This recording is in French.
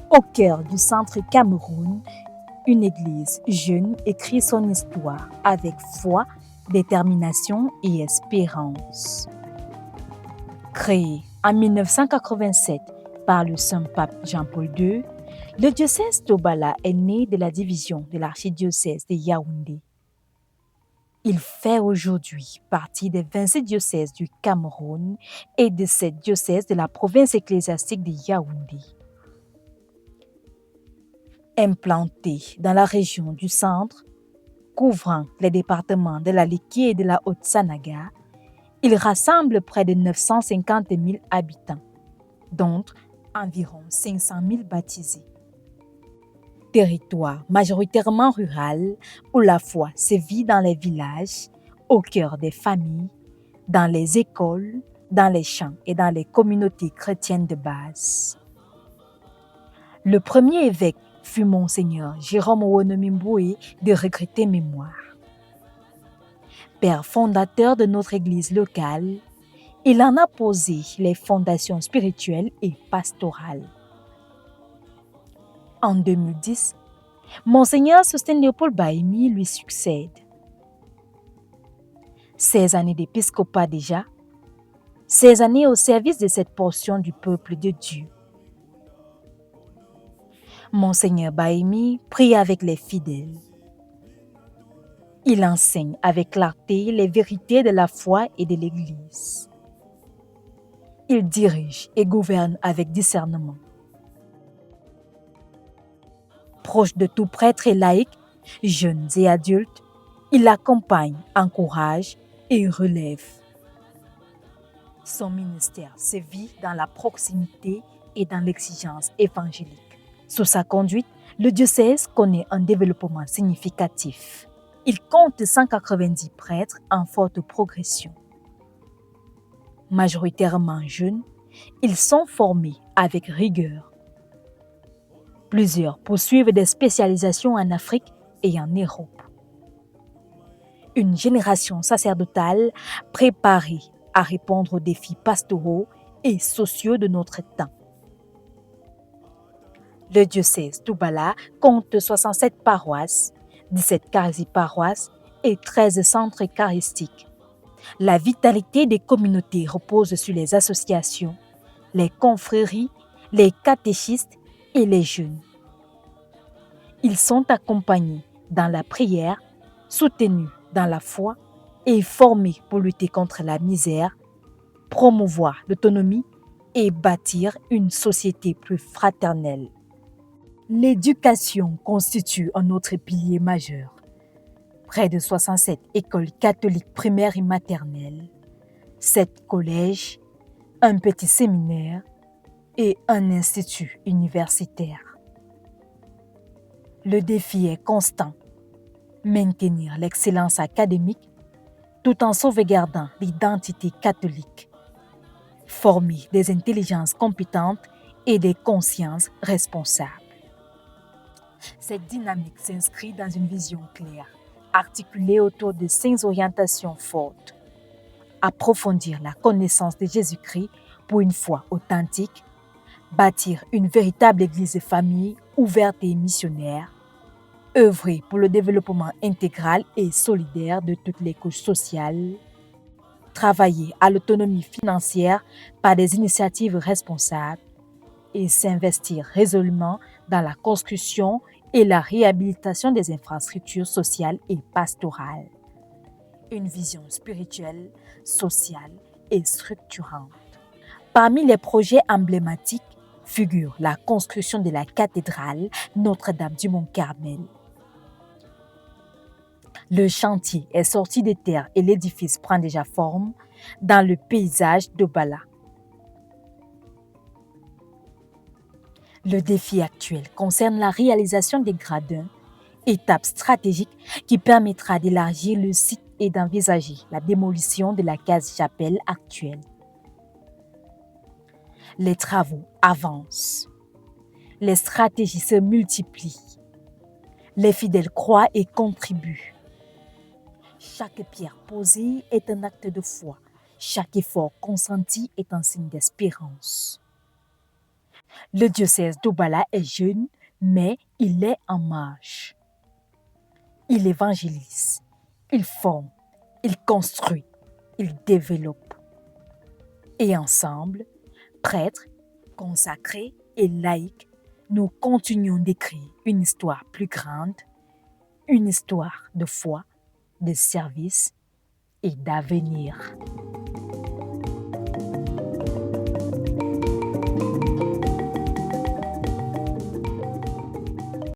Au cœur du centre Cameroun, une église jeune écrit son histoire avec foi, détermination et espérance. Créé en 1987 par le Saint-Pape Jean-Paul II, le diocèse d'Obala est né de la division de l'archidiocèse de Yaoundé. Il fait aujourd'hui partie des 26 diocèses du Cameroun et de 7 diocèses de la province ecclésiastique de Yaoundé. Implanté dans la région du centre, couvrant les départements de la Liki et de la Haute-Sanaga, il rassemble près de 950 000 habitants, dont environ 500 000 baptisés. Territoire majoritairement rural où la foi se vit dans les villages, au cœur des familles, dans les écoles, dans les champs et dans les communautés chrétiennes de base. Le premier évêque fut Monseigneur Jérôme Wonomimboué de regrettée mémoire. Père fondateur de notre église locale, il en a posé les fondations spirituelles et pastorales. En 2010, Monseigneur Sostène Léopold Bahimi lui succède. 16 années d'épiscopat déjà, 16 années au service de cette portion du peuple de Dieu. Monseigneur Bahimi prie avec les fidèles. Il enseigne avec clarté les vérités de la foi et de l'Église. Il dirige et gouverne avec discernement. Proche de tout prêtre et laïc, jeunes et adultes, il accompagne, encourage et relève. Son ministère se vit dans la proximité et dans l'exigence évangélique. Sous sa conduite, le diocèse connaît un développement significatif. Il compte 190 prêtres en forte progression. Majoritairement jeunes, ils sont formés avec rigueur. Plusieurs poursuivent des spécialisations en Afrique et en Europe. Une génération sacerdotale préparée à répondre aux défis pastoraux et sociaux de notre temps. Le diocèse d'Obala compte 67 paroisses, 17 quasi-paroisses et 13 centres eucharistiques. La vitalité des communautés repose sur les associations, les confréries, les catéchistes et les jeunes. Ils sont accompagnés dans la prière, soutenus dans la foi et formés pour lutter contre la misère, promouvoir l'autonomie et bâtir une société plus fraternelle. L'éducation constitue un autre pilier majeur. Près de 67 écoles catholiques primaires et maternelles, 7 collèges, un petit séminaire et un institut universitaire. Le défi est constant. Maintenir l'excellence académique tout en sauvegardant l'identité catholique. Former des intelligences compétentes et des consciences responsables. Cette dynamique s'inscrit dans une vision claire, articulée autour de 5 orientations fortes. Approfondir la connaissance de Jésus-Christ pour une foi authentique, bâtir une véritable église de famille ouverte et missionnaire, œuvrer pour le développement intégral et solidaire de toutes les couches sociales, travailler à l'autonomie financière par des initiatives responsables et s'investir résolument dans la construction et la réhabilitation des infrastructures sociales et pastorales. Une vision spirituelle, sociale et structurante. Parmi les projets emblématiques figure la construction de la cathédrale Notre-Dame du Mont-Carmel. Le chantier est sorti des terres et l'édifice prend déjà forme dans le paysage d'Obala. Le défi actuel concerne la réalisation des gradins, étape stratégique qui permettra d'élargir le site et d'envisager la démolition de la case-chapelle actuelle. Les travaux avancent. Les stratégies se multiplient. Les fidèles croient et contribuent. Chaque pierre posée est un acte de foi. Chaque effort consenti est un signe d'espérance. Le diocèse d'Obala est jeune, mais il est en marche. Il évangélise, il forme, il construit, il développe. Et ensemble, prêtres, consacrés et laïcs, nous continuons d'écrire une histoire plus grande, une histoire de foi, de service et d'avenir.